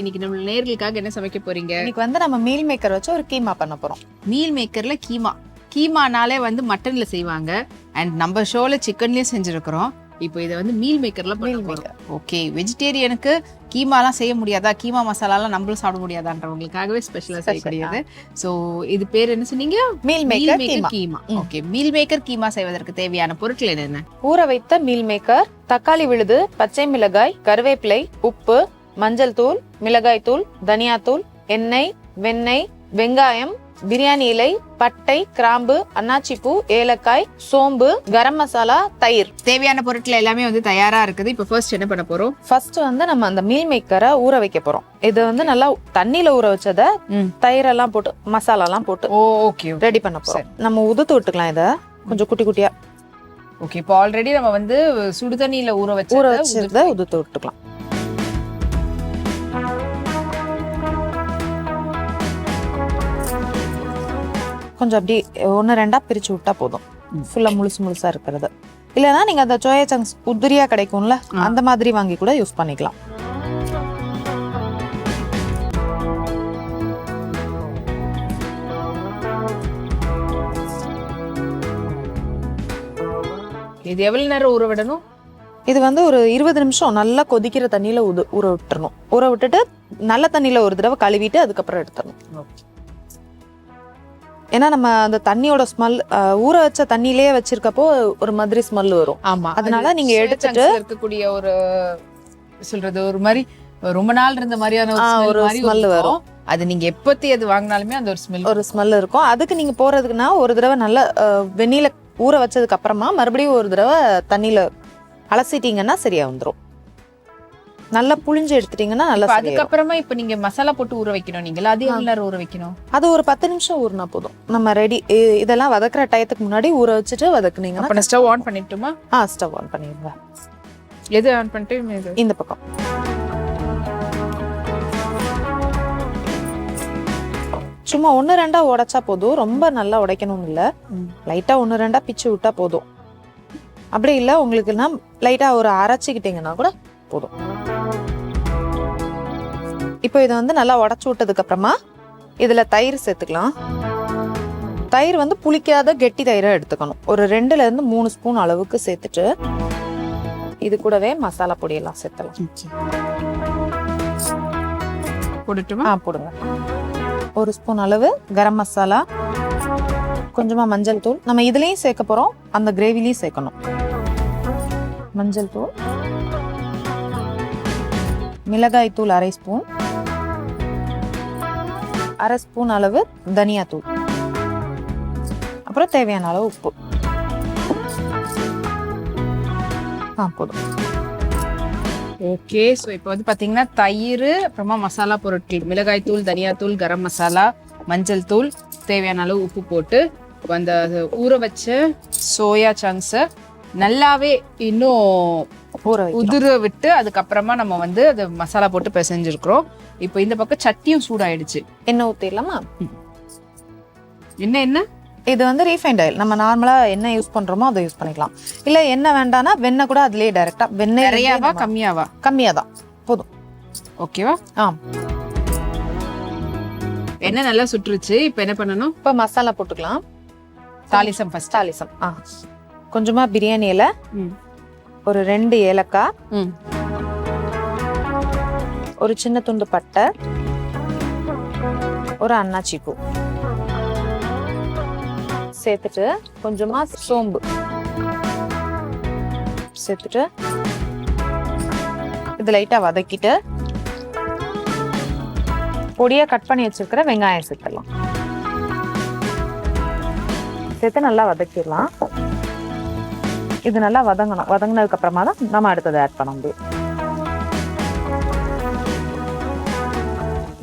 இன்னைக்கு நம்ம நேர்களுக்காக என்ன சமைக்க போறீங்க? இன்னைக்கு வந்து நம்ம மீல் மேக்கர் வச்சு ஒரு கீமா பண்ண போறோம். மீல் மேக்கர்ல கீமானாலே வந்து மட்டன்ல செய்வாங்க அண்ட் நம்ம ஷோல சிக்கன்லயும் செஞ்சிருக்கிறோம். இப்போ இதை வந்து மீல் மேக்கர்ல பண்ண போறோம். ஓகே, வெஜிடேரியனுக்கு கீமாலாம் செய்ய முடியாதா, கீமா மசாலாலாம் நம்மளும் சாப்பிட முடியாதான்றவங்களுக்காகவே ஸ்பெஷலா செய்யக்கூடியது. ஸோ இது பேர் என்ன சொன்னீங்க? Meal maker keema. Okay, meal maker keema செய்வதற்கு தேவையான பொருட்கள் என்னென்ன? ஊற வைத்த மீல் மேக்கர், தக்காளி விழுது, பச்சை மிளகாய், கருவேப்பிலை, உப்பு, மஞ்சள் தூள், மிளகாய் தூள், தனியா தூள், எண்ணெய், வெண்ணெய், வெங்காயம், பிரியாணி இலை, பட்டை, கிராம்பு, அன்னாச்சி பூ, ஏலக்காய், சோம்பு, கரம் மசாலா, தயிர். தேவையான பொருட்கள் எல்லாமே வந்து தயாரா இருக்குது. இப்போ ஃபர்ஸ்ட் என்ன பண்ண போறோம்? ஃபர்ஸ்ட் வந்து நம்ம அந்த மீல் மேக்கரை ஊற வைக்க போறோம். இது வந்து நல்லா தண்ணியில ஊற வச்சத தயிரெல்லாம் போட்டு மசாலாலாம் போட்டு ஓகே ரெடி பண்ண போறோம். நம்ம உதுத்து விட்டுக்கலாம் இத கொஞ்சம் குட்டி குட்டியா. ஓகே, இப்போ ஆல்ரெடி நம்ம வந்து சுடு தண்ணியில ஊற வச்சத உதுத்து விட்டுக்கலாம். கொஞ்சம் அப்படி 1-2 பிரிச்சு விட்டா போதும். ஃபுல்லா முழுசா இருக்கிறது. இல்லைன்னா நீங்க அந்த சோயா சங்க்ஸ் உதிரியா கிடைக்கும்ல, அந்த மாதிரி வாங்கி கூட யூஸ் பண்ணிக்கலாம். இது எவ்வளவு நேரம் ஊற விடணும்? இது வந்து ஒரு 20 நிமிஷம் நல்லா கொதிக்கிற தண்ணியில ஊற விட்டுறணும். ஊற விட்டுட்டு நல்ல தண்ணியில ஒரு தடவை கழுவிட்டு அதுக்கப்புறம் எடுத்துடணும். ஏன்னா நம்ம அந்த தண்ணியோட ஸ்மெல் ஊற வச்ச தண்ணியிலேயே வச்சிருக்கப்போ ஒரு மாதிரி ஸ்மெல் வரும். ஆமா, அதனால நீங்க எடுத்துட்டு இருக்கக்கூடிய ஒரு சொல்றது ஒரு மாதிரி ரொம்ப நாள் இருந்த மாதிரியான ஒரு ஸ்மெல் வரும். அது நீங்க எப்பத்தி அது வாங்கினாலுமே அந்த ஒரு ஸ்மெல் இருக்கும். அதுக்கு நீங்க போறதுக்குன்னா ஒரு தடவை நல்ல வெந்நீல ஊற வச்சதுக்கு அப்புறமா மறுபடியும் ஒரு தடவை தண்ணியில அலசிட்டீங்கன்னா சரியா வந்துடும். நல்லா புளிஞ்சு எடுத்துட்டீங்கன்னா நல்லா. அதுக்கப்புறமா இப்ப நீங்க மசாலா போட்டு ஊற வைக்கணும். நீங்களா அது எவ்வளவு நேரம் ஊற வைக்கணும்? அது ஒரு 10 நிமிஷம் ஊறினா போதும். நம்ம ரெடி இதெல்லாம் வதக்குற டயத்துக்கு முன்னாடி ஊற வச்சுட்டு வதக்குனீங்கன்னா. அப்ப ஸ்டவ் ஆன் பண்ணிட்டுமா? ஸ்டவ் ஆன் பண்ணிடுங்க. எது ஆன் பண்ணிட்டு? இந்த பக்கம். சும்மா 1-2 உடைச்சா போதும். ரொம்ப நல்லா உடைக்கணும் இல்ல, லைட்டா 1-2 பிச்சு விட்டா போதும். அப்படி இல்ல உங்களுக்குன்னா லைட்டா ஒரு அரைச்சிக்கிட்டீங்கன்னா கூட போதும். இப்போ இதை வந்து நல்லா உடைச்சு விட்டதுக்கு அப்புறமா இதுல தயிர் சேர்த்துக்கலாம். தயிர் வந்து புளிக்காத கெட்டி தயிரை எடுத்துக்கணும். ஒரு 2-3 ஸ்பூன் அளவுக்கு சேர்த்துட்டு இது கூடவே மசாலா பொடியெல்லாம் சேர்த்தலாம். போடட்டுமா? போடுங்க. 1 ஸ்பூன் அளவு கரம் மசாலா, கொஞ்சமா மஞ்சள் தூள். நம்ம இதுலயும் சேர்க்க போறோம், அந்த கிரேவிலையும் சேர்க்கணும். மஞ்சள் தூள், மிளகாய் தூள் 1/2 ஸ்பூன், 1/2 ஸ்பூன் அளவு தனியா தூள், அப்புறம் தேவையான அளவு உப்பு. போதும். ஓகே, ஸோ இப்போ வந்து பார்த்தீங்கன்னா தயிர், அப்புறமா மசாலா பொருட்கள் மிளகாய் தூள், தனியா தூள், கரம் மசாலா, மஞ்சள் தூள், தேவையான அளவு உப்பு போட்டு அந்த ஊற வச்ச சோயா சங்க்ஸை நல்லாவே இன்னும் உதிர விட்டு அதுக்கப்புறமா நம்ம வந்து அது மசாலா போட்டு பிசைஞ்சிருக்கிறோம். இப்போ இந்த பக்கம் சட்டியும் சூடாயிடுச்சு. எண்ணெய் ஊற்றிடலாமா? என்ன இது வந்து ரீஃபைண்ட் ஆயில். நம்ம நார்மலா என்ன யூஸ் பண்றோமோ அதை யூஸ் பண்ணிக்கலாம். இல்ல எண்ணெய் வேண்டாம்னா வெண்ணெய் கூட அதுலயே டைரக்டா. வெண்ணெய் நிறையாவா கம்மியாவா? கம்மியா தான் போதும். ஓகேவா? எண்ணெய் நல்லா சுட்டுருச்சு. இப்போ என்ன பண்ணணும்? இப்போ மசாலா போட்டுக்கலாம். தாளிசம் ஃபர்ஸ்ட். தாளிசம் கொஞ்சமா பிரியாணி இலை, ஒரு 2 ஏலக்காய், ஒரு சின்ன துண்டு பட்டை, ஒரு அன்னாச்சி பூ சேர்த்துட்டு கொஞ்சமா சோம்பு சேர்த்துட்டு இது லைட்டா வதக்கிட்டு பொடியா கட் பண்ணி வச்சிருக்கிற வெங்காயம் சேர்த்துடலாம். சேர்த்து நல்லா வதக்கிடலாம். இது நல்லா வதங்கணும். வதங்கினதுக்கு அப்புறமா தான் நம்ம அடுத்தது ஆட் பண்ண முடியும்.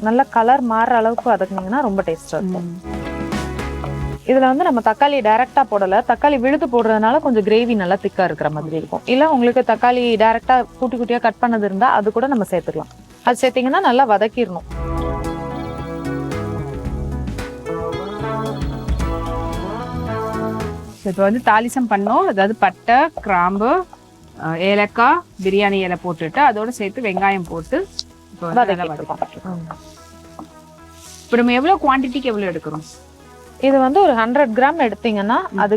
நல்லா கலர் மாறுற அளவுக்கு வதக்குனீங்கன்னா ரொம்ப டேஸ்டா இருக்கும். இதுல வந்து நம்ம தக்காளி டைரக்டா போடல. தக்காளி விழுது போடுறதுனால கொஞ்சம் கிரேவி நல்லா திக்கா இருக்கிற மாதிரி இருக்கும். இல்ல உங்களுக்கு தக்காளி டைரக்டா குட்டி குட்டியா கட் பண்ணது இருந்தா அது கூட நம்ம சேர்த்துக்கலாம். அது சேர்த்தீங்கன்னா நல்லா வதக்கிடணும். இப்போ வந்து தாளிசம் பண்ணோம். அதாவது பட்டை, கிராம்பு, ஏலக்காய், பிரியாணி இலை போட்டுட்டு அதோட சேர்த்து வெங்காயம் போட்டு இப்போ வந்து நல்லா வதக்கிட்டுருக்கோம். இப்போ நம்ம எவ்வளவு குவான்டிட்டிக்கு எவ்வளவு எடுக்கிறோம்? இது வந்து ஒரு 100 கிராம் எடுத்தீங்கன்னா அது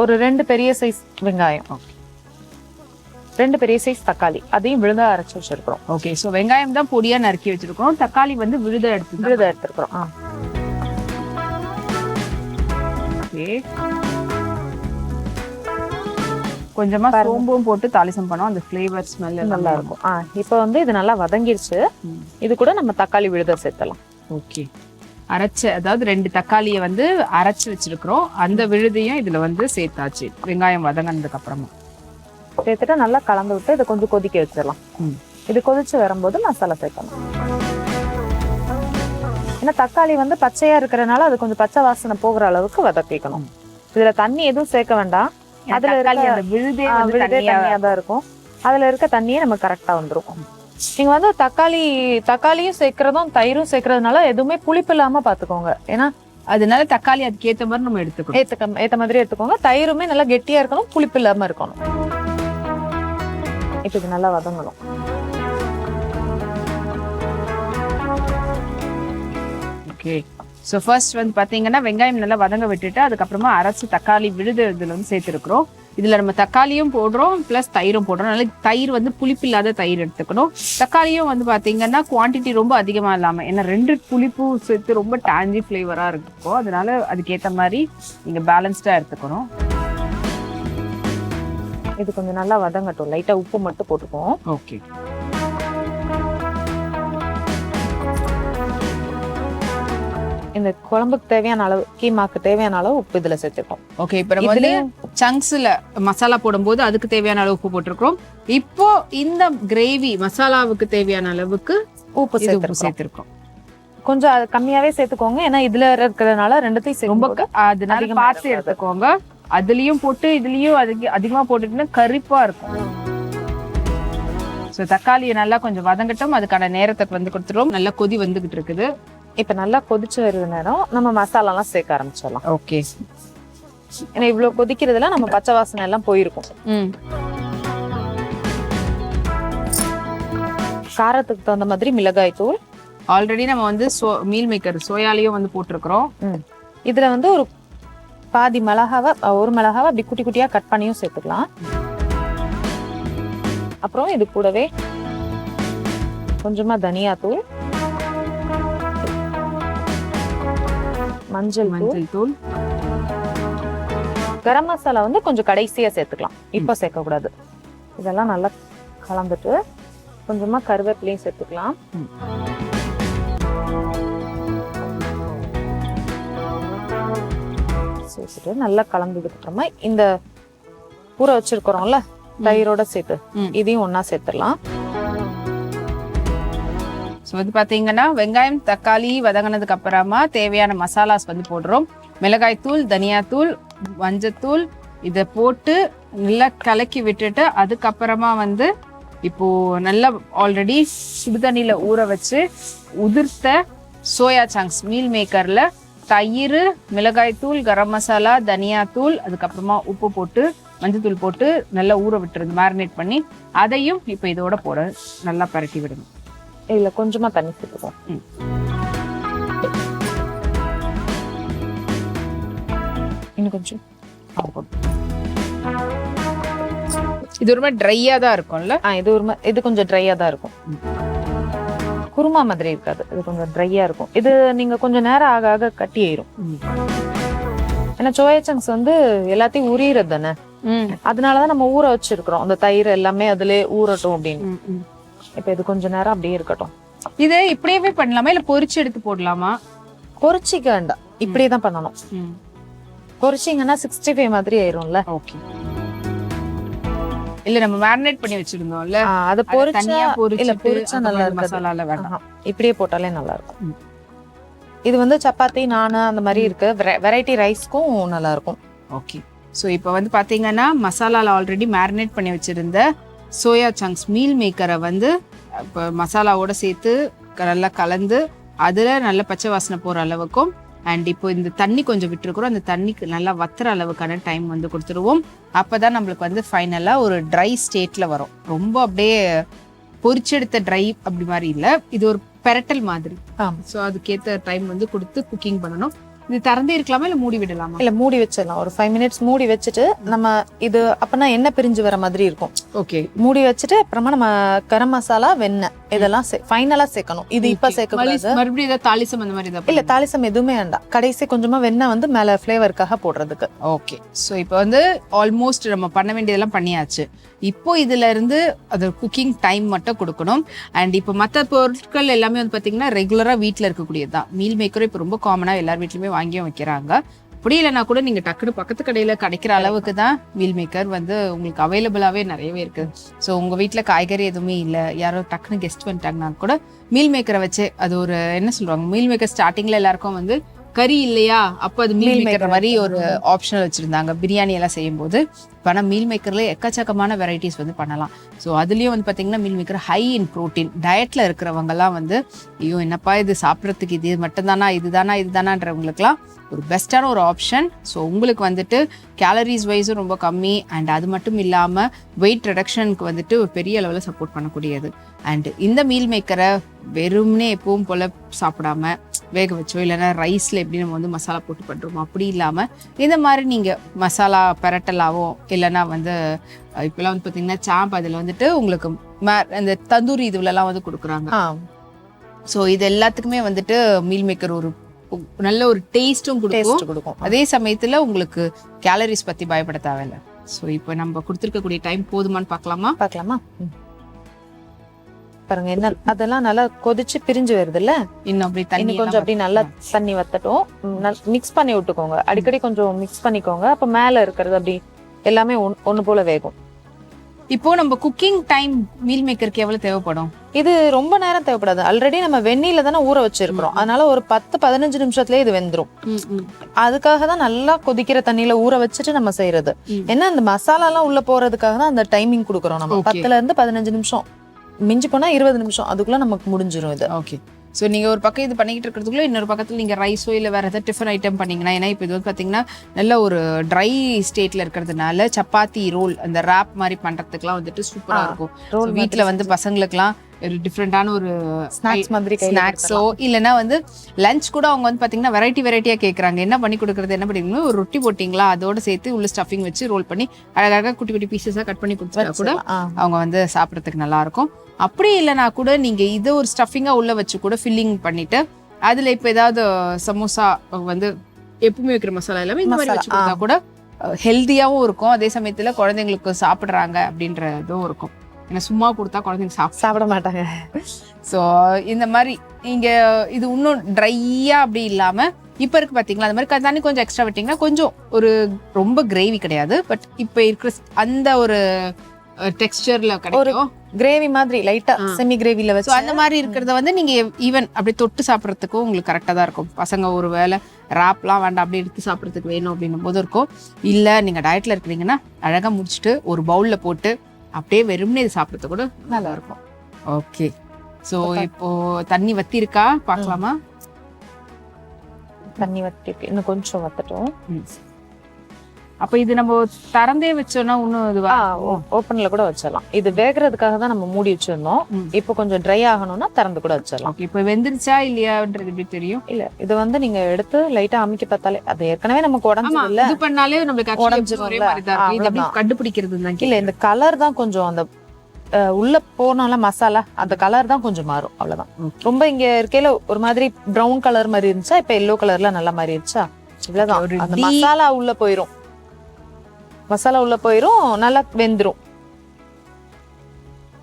ஒரு 2 பெரிய சைஸ் வெங்காயம், 2 பெரிய சைஸ் தக்காளி, அதையும் விழுதா அரைச்சு வச்சிருக்கிறோம். ஓகே, ஸோ வெங்காயம் தான் பொடியா நறுக்கி வச்சிருக்கோம், தக்காளி வந்து விழுதா எடுத்துருக்கிறோம். ஓகே, கொஞ்சமா சோம்பும் போட்டு தாளிசம் பண்ணோம், அந்த ஃப்ளேவர் ஸ்மெல் நல்லா இருக்கும். இப்போ வந்து இது நல்லா வதங்கிருச்சு. இது கூட நம்ம தக்காளி விழுத சேர்த்தலாம். ஓகே, அரைச்ச அதாவது 2 தக்காளியை வந்து அரைச்சு வச்சிருக்கிறோம், அந்த விழுதையும் இதுல வந்து சேர்த்தாச்சு வெங்காயம் வதங்கினதுக்கு அப்புறமா. சேர்த்துட்டு நல்லா கலந்து விட்டு இதை கொஞ்சம் கொதிக்க வச்சிடலாம். இது கொதிச்சு வரும்போது மசாலா சேர்க்கணும். ஏன்னா தக்காளி வந்து பச்சையா இருக்கிறதுனால அது கொஞ்சம் பச்சை வாசனை போகிற அளவுக்கு வதக்கிக்கணும். இதுல தண்ணி எதுவும் சேர்க்க வேண்டாம். அதுல இருக்க விழுதே தண்ணியா தான் இருக்கும். அதுல இருக்க தண்ணியே நம்ம கரெக்டா வந்துரும். நீங்க வந்து தக்காளியும் சேர்க்கறதும் தயிரும் சேர்க்கறதுனால எதுவுமே புளிப்பு இல்லாம பாத்துக்கோங்க. ஏன்னா அதனால தக்காளி அதுக்கு ஏத்த மாதிரி நம்ம எடுத்துக்கணும், ஏத்த மாதிரி எடுத்துக்கோங்க. தயிருமே நல்லா கெட்டியா இருக்கணும், புளிப்பு இல்லாம இருக்கணும். இப்ப இது நல்லா வதங்கணும். ஓகே, ஸோ ஃபர்ஸ்ட் வந்து பார்த்தீங்கன்னா வெங்காயம் நல்லா வதங்க விட்டுட்டு அதுக்கப்புறமா அரைச்சி தக்காளி விழுது இதில் வந்து சேர்த்துருக்குறோம். இதில் நம்ம தக்காளியும் போடுறோம் ப்ளஸ் தயிரும் போடுறோம். அதனால தயிர் வந்து புளிப்பு இல்லாத தயிர் எடுத்துக்கணும். தக்காளியும் வந்து பார்த்தீங்கன்னா குவான்டிட்டி ரொம்ப அதிகமாக இல்லாமல், ஏன்னா 2 புளிப்பு சேர்த்து ரொம்ப டேஞ்சி ஃப்ளேவராக இருக்கும், அதனால அதுக்கேற்ற மாதிரி நீங்கள் பேலன்ஸ்டாக எடுத்துக்கணும். இது கொஞ்சம் நல்லா வதங்கட்டும். லைட்டா உப்பு மட்டும் போட்டுப்போம். ஓகே, இந்த குழம்புக்கு தேவையான அளவு, கீமாக்கு தேவையான அளவு உப்பு இதுல சேர்த்துப்போம். ஓகே, இப்போ நம்ம வந்து சங்க்ஸ்ல மசாலா போடும்போது அதுக்கு தேவையான அளவு உப்பு போட்டிருக்கோம். இப்போ இந்த கிரேவி மசாலாவுக்கு தேவையான அளவுக்கு உப்பு சேர்த்திருக்கோம். கொஞ்சம் அது கம்மியாவே சேர்த்துக்கோங்க, ஏன்னா இதுல இருக்கிறதுனால ரெண்டுத்தையும் ரொம்ப அதனால பார்த்து எடுத்துக்கோங்க. அதுலயும் போட்டு இதுலயும் அதிகமா போட்டுட்டுன்னா கரிப்பா இருக்கும். ஸோ தக்காளியை நல்லா கொஞ்சம் வதங்கட்டும், அதுக்கான நேரத்துக்கு வந்து கொடுத்துருவோம். நல்லா கொதி வந்துகிட்டு இருக்குது. இப்ப நல்லா கொதிச்சு வருது நேரம் நம்ம மசாலா எல்லாம் சேர்க்க ஆரம்பிச்சிடலாம். ஓகே, ஏன்னா இவ்வளவு கொதிக்கிறதுல நம்ம பச்சை வாசனை எல்லாம் போயிருக்கும். காரத்துக்கு தகுந்த மாதிரி மிளகாய் தூள் ஆல்ரெடி நம்ம வந்து மீல் மேக்கர் சோயாலையும் வந்து போட்டிருக்கிறோம். இதுல வந்து ஒரு பாதி மிளகாவை, ஒரு மிளகாவை அப்படி குட்டி குட்டியா கட் பண்ணியும் சேர்த்துக்கலாம். அப்புறம் இது கூடவே கொஞ்சமா தனியா தூள், மஞ்சள் தூள், கரம் மசாலா வந்து கொஞ்சம் கடைசியா சேர்த்துக்கலாம், இப்ப சேர்க்க கூடாது. இதெல்லாம் நல்லா கலந்துட்டு கொஞ்சமா கருவேப்பிலையும் சேர்த்துக்கலாம். சேர்த்துட்டு நல்லா கலந்ததுக்கு அப்புறமா இந்த ஊற வச்சிருக்கிறோம்ல தயிரோட சேர்த்து இதையும் ஒன்னா சேர்த்துடலாம். ஸோ வந்து பார்த்தீங்கன்னா வெங்காயம் தக்காளி வதங்கினதுக்கு அப்புறமா தேவையான மசாலாஸ் வந்து போடுறோம். மிளகாய் தூள், தனியாத்தூள், மஞ்சத்தூள் இதை போட்டு நல்லா கலக்கி விட்டுட்டு அதுக்கப்புறமா வந்து இப்போ நல்லா ஆல்ரெடி சுடுதண்ணியில் ஊற வச்சு உதிர்த்த சோயா சங்க்ஸ் மீல் மேக்கரில் தயிர், மிளகாய் தூள், கரம் மசாலா, தனியாத்தூள், அதுக்கப்புறமா உப்பு போட்டு மஞ்சத்தூள் போட்டு நல்லா ஊற விட்டுறது, மேரினேட் பண்ணி அதையும் இப்போ இதோட போட நல்லா பரட்டி விடணும். இதுல கொஞ்சமா தண்ணி சேர்த்துப்போம். இன்னும் கொஞ்சம் இது ஒரு மாதிரி ட்ரையா தான் இருக்கும்ல? இது கொஞ்சம் ட்ரையா தான் இருக்கும், குருமா மாதிரி இருக்காது. இது கொஞ்சம் ட்ரையா இருக்கும். இது நீங்க கொஞ்சம் நேரம் ஆக ஆக கட்டி ஆயிரும். ஏன்னா சோயா சங்க்ஸ் வந்து எல்லாத்தையும் உரியிறது தானே, அதனாலதான் நம்ம ஊற வச்சிருக்கிறோம். அந்த தயிர் எல்லாமே அதுல ஊறட்டும் அப்படின்னு. இப்ப இது கொஞ்ச நேரம் அப்படியே இருக்கட்டும். இது இப்படியே பண்ணலாமா இல்ல பொரிச்சு எடுத்து போடலாமா? பொரிச்சிக்க வேண்டாம், இப்படியே தான் பண்ணணும். பொரிச்சிங்கன்னா 65 மாதிரி ஆயிரும்ல. ஓகே, இல்ல நம்ம மேரினேட் பண்ணி வச்சிருந்தோம்ல, அது தனியா பொரிச்சா நல்லா இருக்கு. மசாலால வேண்டாம், இப்படியே போட்டாலே நல்லா இருக்கும். இது வந்து சப்பாத்தி, நான் அந்த மாதிரி இருக்கு, வெரைட்டி ரைஸ்க்கும் நல்லா இருக்கும். ஓகே, ஸோ இப்போ வந்து பார்த்தீங்கன்னா மசாலாவில் ஆல்ரெடி மேரினேட் பண்ணி வச்சுருந்த சோயா சங்க்ஸ் மீல் மேக்கரை வந்து இப்போ மசாலாவோட சேர்த்து நல்லா கலந்து அதில் நல்ல பச்சை வாசனை போகிற அளவுக்கும், அண்ட் இப்போ இந்த தண்ணி கொஞ்சம் விட்டுருக்குறோம், அந்த தண்ணிக்கு நல்லா வத்துற அளவுக்கான டைம் வந்து கொடுத்துருவோம். அப்போ தான் நம்மளுக்கு வந்து ஃபைனலாக ஒரு ட்ரை ஸ்டேட்டில் வரும். ரொம்ப அப்படியே பொரிச்செடுத்த ட்ரை அப்படி மாதிரி இல்லை, இது ஒரு பெரட்டல் மாதிரி. ஆமா. ஸோ அதுக்கேற்ற டைம் வந்து கொடுத்து குக்கிங் பண்ணணும். இது திறந்தே இருக்கலாமா இல்லை மூடி விடலாமா? இல்ல மூடி வச்சிடலாம். ஒரு 5 minutes மூடி வச்சுட்டு நம்ம இது அப்பனா எண்ணெய் பிரிஞ்சு வர மாதிரி இருக்கும். ஓகே. மூடி வச்சுட்டு அப்புறமா நம்ம கரம் மசாலா, வெண்ணெய் இதெல்லாம் ஃபைனலா சேர்க்கணும். இது இப்ப சேர்க்கக்கூடாது. மறுபடியும் ஏதாவது தாளிசம் அந்த மாதிரி இல்ல தாளிசம் எதுவுமே வேண்டாம். கடைசி கொஞ்சமா வெண்ணெய் வந்து மேல ஃபிளேவருக்காக போடுறதுக்கு. ஓகே. ஸோ இப்போ வந்து ஆல்மோஸ்ட் நம்ம பண்ண வேண்டியதெல்லாம் பண்ணியாச்சு. இப்போ இதுல இருந்து அது குக்கிங் டைம் மட்டும் கொடுக்கணும். அண்ட் இப்போ மற்ற பொருட்கள் எல்லாமே வந்து பார்த்தீங்கன்னா ரெகுலராக வீட்டில் இருக்கக்கூடியது தான். மீல் மேக்கரும் இப்போ ரொம்ப காமனாக எல்லார் வீட்லையுமே வாங்கியும் வைக்கிறாங்க. அப்படி இல்லைனா கூட நீங்கள் டக்குனு பக்கத்து கடையில் கிடைக்கிற அளவுக்கு தான் மீல் மேக்கர் வந்து உங்களுக்கு அவைலபிளாகவே நிறையவே இருக்குது. ஸோ உங்கள் வீட்டில் காய்கறி எதுவுமே இல்லை, யாரோ டக்குனு கெஸ்ட் வந்துட்டாங்கன்னா கூட மீல் மேக்கரை வச்சு அது ஒரு என்ன சொல்லுவாங்க, மீல் மேக்கர் ஸ்டார்டிங்கில் எல்லாருக்கும் வந்து கறி இல்லையா அப்போ அது மீல் மேக்கர் மாதிரி ஒரு ஆப்ஷனல் வச்சுருந்தாங்க பிரியாணி எல்லாம் செய்யும்போது. இப்போ ஆனால் மீல் மேக்கர்ல எக்கச்சக்கமான வெரைட்டிஸ் வந்து பண்ணலாம். ஸோ அதுலேயும் வந்து பார்த்தீங்கன்னா மீல் மேக்கர் ஹை இன் ப்ரோட்டீன். டயட்டில் இருக்கிறவங்கலாம் வந்து ஐயோ என்னப்பா இது சாப்பிட்றதுக்கு இது மட்டும்தானா இதுதானான்றவங்களுக்குலாம் ஒரு பெஸ்ட்டான ஒரு ஆப்ஷன். ஸோ உங்களுக்கு வந்துட்டு கேலரிஸ் வைஸும் ரொம்ப கம்மி, அண்ட் அது மட்டும் இல்லாமல் வெயிட் ரிடக்ஷனுக்கு வந்துட்டு ஒரு பெரிய அளவில் சப்போர்ட் பண்ணக்கூடியது. அண்ட் இந்த மீல் மேக்கரை வெறும்னே எப்பவும் போல் சாப்பிடாம வேக வச்சோ இல்லைன்னா ரைஸில் எப்படி நம்ம வந்து மசாலா போட்டு பண்ணுறோமோ அப்படி இல்லாமல் இந்த மாதிரி நீங்கள் மசாலா பெரட்டலாவோ இல்லைன்னா வந்து இப்போலாம் வந்து பார்த்தீங்கன்னா சாம்ப் அதில் வந்துட்டு உங்களுக்கு இந்த தந்தூரி இதுலலாம் வந்து கொடுக்குறாங்க. ஸோ இது எல்லாத்துக்குமே வந்துட்டு மீல் மேக்கர் ஒரு நல்ல ஒரு டேஸ்ட்டும் கொடுக்கும். அதே சமயத்தில் உங்களுக்கு கேலரிஸ் பற்றி பயப்பட தேவையில்லை. ஸோ இப்போ நம்ம கொடுத்துருக்கக்கூடிய டைம் போதுமான்னு பார்க்கலாமா? பாருங்க என்ன அதெல்லாம் நல்லா கொதிச்சு பிரிஞ்சு வருது இல்ல. இன்னும் அப்படி தண்ணி கொஞ்சம் அப்படி நல்லா தண்ணி வத்தட்டும். மிக்ஸ் பண்ணி விட்டுக்கோங்க, அடிக்கடி கொஞ்சம் மிக்ஸ் பண்ணிக்கோங்க. அப்ப மேல இருக்கிறது அப்படி எல்லாமே ஒண்ணு போல வேகும். இப்போ நம்ம குக்கிங் டைம் மீல் மேக்கருக்கு எவ்வளவு தேவைப்படும்? இது ரொம்ப நேரம் தேவைப்படாது. ஆல்ரெடி நம்ம வெந்நீர்ல தானே ஊற வச்சிருக்கிறோம். அதனால ஒரு 10-15 நிமிஷத்துலயே இது வெந்துரும். அதுக்காக தான் நல்லா கொதிக்கிற தண்ணியில ஊற வச்சுட்டு நம்ம செய்யறது. ஏன்னா அந்த மசாலா எல்லாம் உள்ள போறதுக்காக தான் அந்த டைமிங் கொடுக்குறோம் நம்ம. 10ல இருந்து 15 நிமிஷம், மிஞ்சி போனா 20 நிமிஷம், அதுக்குள்ள நமக்கு முடிஞ்சிடும் இது. ஓகே. ஸோ நீங்கள் ஒரு பக்கம் இது பண்ணிக்கிட்டு இருக்கிறதுக்குள்ள இன்னொரு பக்கத்தில் நீங்கள் ரைஸோ இல்லை வேறு ஏதாவது டிஃபன் ஐட்டம் பண்ணிங்கன்னா, ஏன்னா இப்போ இது வந்து பார்த்தீங்கன்னா நல்ல ஒரு ட்ரை ஸ்டேட்டில் இருக்கிறதுனால சப்பாத்தி ரோல் அந்த ரேப் மாதிரி பண்ணுறதுக்குலாம் வந்துட்டு சூப்பராக இருக்கும். வீட்டில் வந்து பசங்களுக்குலாம் ஒரு டிஃப்ரெண்டான ஒரு ஸ்நாக்ஸ் மாதிரி ஸ்நாக்ஸோ இல்லைன்னா வந்து லஞ்ச் கூட அவங்க வந்து பார்த்தீங்கன்னா வெரைட்டியாக கேட்குறாங்க. என்ன பண்ணி கொடுக்குறது, என்ன பண்ணிக்கணும், ஒரு ரொட்டி போட்டிங்களா அதோட சேர்த்து உள்ள ஸ்டஃபிங் வச்சு ரோல் பண்ணி அழகாக குட்டி குட்டி பீசஸாக கட் பண்ணி கொடுத்தா கூட அவங்க வந்து சாப்பிட்றதுக்கு நல்லாயிருக்கும். அப்படி இல்லைனா கூட நீங்கள் இதை ஒரு ஸ்டஃபிங்காக உள்ளே வச்சு கூட ஃபில்லிங் பண்ணிவிட்டு அதில் இப்போ ஏதாவது சமோசா வந்து எப்பவுமே வைக்கிற மசாலா எல்லாமே இந்த மாதிரி வச்சு கொடுத்தா கூட ஹெல்த்தியாகவும் இருக்கும். அதே சமயத்தில் குழந்தைங்களுக்கு சாப்பிட்றாங்க அப்படின்றதும் இருக்கும். ஏன்னா சும்மா கொடுத்தா குழந்தைங்க சாப்பிட மாட்டாங்க. ஸோ இந்த மாதிரி இங்கே இது இன்னும் ட்ரையாக அப்படி இல்லாமல் இப்போ இருக்கு பார்த்தீங்களா, அந்த மாதிரி தண்ணி கொஞ்சம் எக்ஸ்ட்ரா விட்டிங்கன்னா கொஞ்சம் ஒரு ரொம்ப கிரேவி கிடையாது, பட் இப்போ இருக்கிற அந்த ஒரு டெக்ஸ்சர்ல கிடைக்கும். கிரேவி மாதிரி லைட்டா செமி கிரேவில வச்சு அந்த மாதிரி இருக்கிறத வந்து நீங்க ஈவன் அப்படி தொட்டு சாப்பிட்றதுக்கும் உங்களுக்கு கரெக்டாக தான் இருக்கும். பசங்க ஒரு வேளை ராப்லாம் வேண்டாம் அப்படி எடுத்து சாப்பிட்றதுக்கு வேணும் அப்படின்னும் போது இருக்கும். இல்லை நீங்கள் டயட்ல இருக்கிறீங்கன்னா அழகாக முடிச்சுட்டு ஒரு பவுல்ல போட்டு அப்படியே வெறும்னே இது சாப்பிட்றது கூட நல்லா இருக்கும். ஓகே. ஸோ இப்போ தண்ணி வத்தி இருக்கா பார்க்கலாமா? தண்ணி வத்தி இன்னும் கொஞ்சம் வத்தட்டும். அப்ப இது நம்ம திறந்தே வச்சோம்னா இன்னும் இதுவா ஓப்பன்ல கூட வச்சிடலாம். இது வேகிறதுக்காக தான் நம்ம மூடி வச்சிருந்தோம். இப்போ கொஞ்சம் ட்ரை ஆகணும்னா திறந்து கூட வச்சிடலாம். இப்போ வெந்துருச்சா இல்லையான்றது எப்படி தெரியும்? இல்ல இது வந்து நீங்க எடுத்து லைட்டா அமுக்கி பார்த்தாலே அது ஏற்கனவே நமக்கு உடைஞ்சது இல்ல, இது பண்ணாலே நமக்கு உடைஞ்சிரும். கண்டுபிடிக்கிறது தான் இல்ல, இந்த கலர் தான் கொஞ்சம் அந்த உள்ள போனால மசாலா அந்த கலர் தான் கொஞ்சம் மாறும், அவ்வளவுதான். ரொம்ப இங்க இருக்கையில ஒரு மாதிரி ப்ரௌன் கலர் மாதிரி இருந்துச்சா, இப்ப எல்லோ கலர்ல நல்லா மாறிடுச்சா, இவ்வளவுதான். அந்த மசாலா உள்ள போயிரும், நல்லா வெந்துரும்.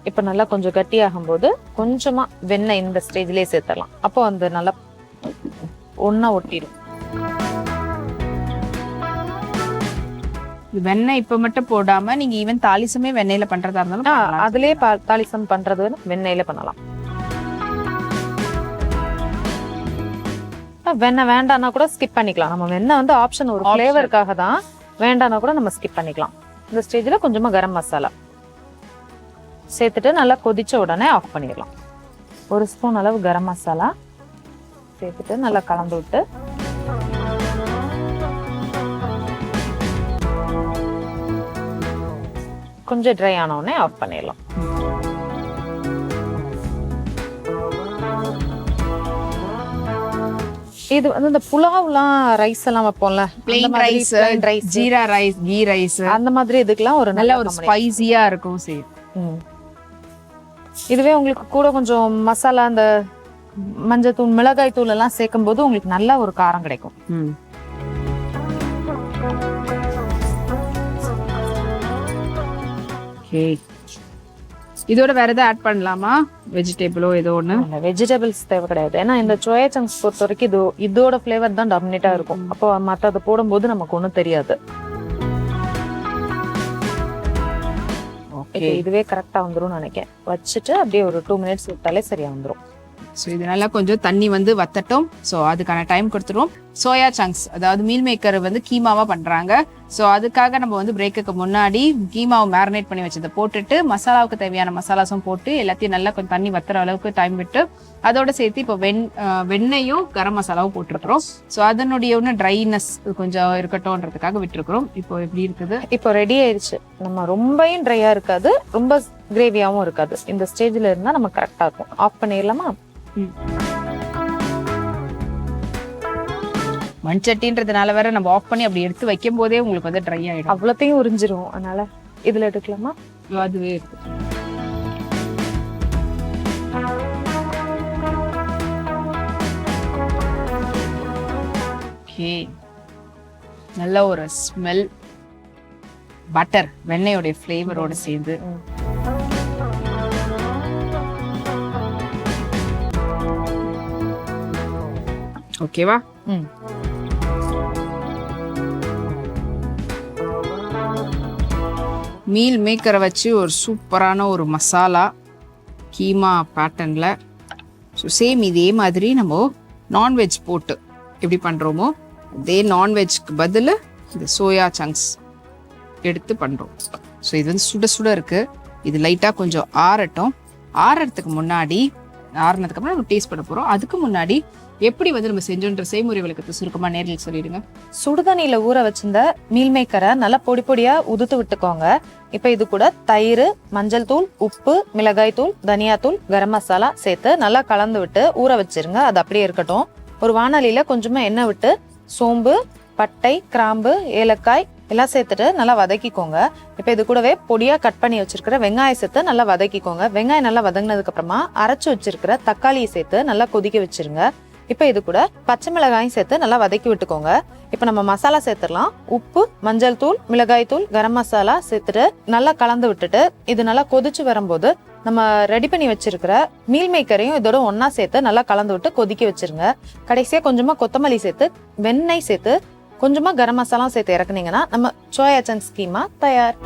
இப்ப நல்லா கொஞ்சம் கட்டியாகும் போது கொஞ்சமா வெண்ணெய் இந்த ஸ்டேஜ்லயே சேர்த்தலாம். அப்போ அந்த நல்லா ஒன்னா ஒட்டிடும். வெண்ணெய் இப்ப மட்டும் போடாம நீங்க ஈவன் தாளிசமே வெண்ணெயில பண்றதா இருந்தாலும் அதுலயே தாளிசம் பண்றது வெண்ணெயில பண்ணலாம். வெண்ணெய் வேண்டாம்னா கூட ஸ்கிப் பண்ணிக்கலாம். நம்ம வெண்ணெய் வந்து ஆப்ஷன், ஒரு ஃபிளேவருக்காக தான். வேண்டாம்னா கூட நம்ம ஸ்கிப் பண்ணிக்கலாம். இந்த ஸ்டேஜ்ல கொஞ்சமா கரம் மசாலா சேர்த்துட்டு நல்லா கொதிச்ச உடனே ஆஃப் பண்ணிடலாம். 1 ஸ்பூன் அளவு கரம் மசாலா சேர்த்துட்டு நல்லா கலந்து விட்டு கொஞ்சம் ட்ரை ஆன உடனே ஆஃப் பண்ணிடலாம். இது வந்து இந்த புலாவ்லாம் ரைஸ் எல்லாம் வைப்போம்ல, plain rice, rice, jeera rice, ghee rice, அந்த மாதிரி இதுக்கெல்லாம் ஒரு நல்ல ஒரு ஸ்பைசியா இருக்கும். சரி, இதுவே உங்களுக்கு கூட கொஞ்சம் மசாலா, அந்த மஞ்சத்தூள், மிளகாய் தூள் எல்லாம் சேர்க்கும் போது உங்களுக்கு நல்ல ஒரு காரம் கிடைக்கும். ஓகே, இதோட வேற ஏதாவது ஆட் பண்ணலாமா? வெஜிடபிளோ ஏதோ ஒண்ணு? வெஜிடபிள்ஸ் தேவை கிடையாது. ஏன்னா இந்த சோயா சங்க்ஸ் பொறுத்த வரைக்கும் இதோட ஃபிளேவர் தான் டாமினேட்டா இருக்கும். அப்போ மற்றது போடும்போது நமக்கு ஒன்றும் தெரியாது. இதுவே கரெக்டா வந்துரும் நினைக்கிறேன். வச்சுட்டு அப்படியே ஒரு 2 மினிட்ஸ் விட்டாலே சரியா வந்துரும். ஸோ இது நல்லா கொஞ்சம் தண்ணி வந்து வத்தட்டும். ஸோ அதுக்கான டைம் கொடுத்துருவோம். சோயா சங்க்ஸ், அதாவது மீல் மேக்கர் வந்து கீமாவா பண்றாங்க. ஸோ அதுக்காக நம்ம வந்து பிரேக்குக்கு முன்னாடி கீமாவை மேரினேட் பண்ணி வச்சதை போட்டுட்டு மசாலாவுக்கு தேவையான மசாலாஸும் போட்டு எல்லாத்தையும் நல்லா கொஞ்சம் தண்ணி வத்துற அளவுக்கு டைம் விட்டு அதோட சேர்த்து இப்போ வெண்ணெயும் கரம் மசாலாவும் போட்டிருக்கிறோம். ஸோ அதனுடைய ஒன்று ட்ரைனஸ் கொஞ்சம் இருக்கட்டும்ன்றதுக்காக விட்டுருக்குறோம். இப்போ எப்படி இருக்குது? இப்போ ரெடி ஆயிடுச்சு. நம்ம ரொம்பவும் ட்ரையா இருக்காது, ரொம்ப கிரேவியாவும் இருக்காது. இந்த ஸ்டேஜ்ல இருந்தா நம்ம கரெக்டா இருக்கும். ஆஃப் பண்ணிடலாமா? மண்சட்டின்றதுனால வேற நம்ம ஆஃப் பண்ணி அப்படி எடுத்து வைக்கும் போதே உங்களுக்கு வந்து ட்ரை ஆயிடும். அவ்வளோத்தையும் உறிஞ்சிரும். அதனால இதுல எடுக்கலாமா? அதுவே இருக்கு. ஓகே, நல்ல ஒரு ஸ்மெல், பட்டர் வெண்ணெயோட ஃப்ளேவரோட சேர்ந்து. ஓகேவா? மீல் மேக்கரை வச்சு ஒரு சூப்பரான ஒரு மசாலா கீமா பேட்டர்னில். ஸோ சேம் இதே மாதிரி நம்ம நான்வெஜ் போட்டு எப்படி பண்ணுறோமோ அதே நான்வெஜ்க்கு பதில் இந்த சோயா சங்க்ஸ் எடுத்து பண்ணுறோம். ஸோ இது வந்து சுட சுட இருக்குது. இது லைட்டாக கொஞ்சம் ஆறட்டும். ஆறதுக்கு முன்னாடி, ஆறுனதுக்கப்புறம் நம்ம டேஸ்ட் பண்ண போகிறோம். அதுக்கு முன்னாடி எப்படி வந்து நம்ம செஞ்சோன்ற செய்முறை விளக்கத்தை சுருக்கமாக நேரில் சொல்லிடுங்க. சுடுதண்ணியில ஊற வச்சிருந்த மீல் மேக்கரை நல்லா பொடி பொடியா உதுத்து விட்டுக்கோங்க. இப்போ இது கூட தயிர், மஞ்சள் தூள், உப்பு, மிளகாய் தூள், தனியா தூள், கரம் மசாலா சேர்த்து நல்லா கலந்து விட்டு ஊற வச்சிருங்க. அது அப்படியே இருக்கட்டும். ஒரு வாணலியில கொஞ்சமா எண்ணெய் விட்டு சோம்பு, பட்டை, கிராம்பு, ஏலக்காய் எல்லாம் சேர்த்துட்டு நல்லா வதக்கிக்கோங்க. இப்போ இது கூடவே பொடியா கட் பண்ணி வச்சிருக்கிற வெங்காயம் சேர்த்து நல்லா வதக்கிக்கோங்க. வெங்காயம் நல்லா வதங்கினதுக்கு அப்புறமா அரைச்சு வச்சிருக்கிற தக்காளியை சேர்த்து நல்லா கொதிக்க வச்சிருங்க. இப்போ இது கூட பச்சை மிளகாயும் சேர்த்து நல்லா வதக்கி விட்டுக்கோங்க. இப்போ நம்ம மசாலா சேர்த்துடலாம். உப்பு, மஞ்சள் தூள், மிளகாய் தூள், கரம் மசாலா சேர்த்துட்டு நல்லா கலந்து விட்டுட்டு இது நல்லா கொதிச்சு வரும்போது நம்ம ரெடி பண்ணி வச்சிருக்கிற மீல் மேக்கரையும் இதோட ஒன்னா சேர்த்து நல்லா கலந்து விட்டு கொதிக்க வச்சிருங்க. கடைசியா கொஞ்சமா கொத்தமல்லி சேர்த்து, வெண்ணெய் சேர்த்து, கொஞ்சமா கரம் மசாலா சேர்த்து இறக்குனீங்கன்னா நம்ம சோயா சங்க்ஸ் கீமா தயார்.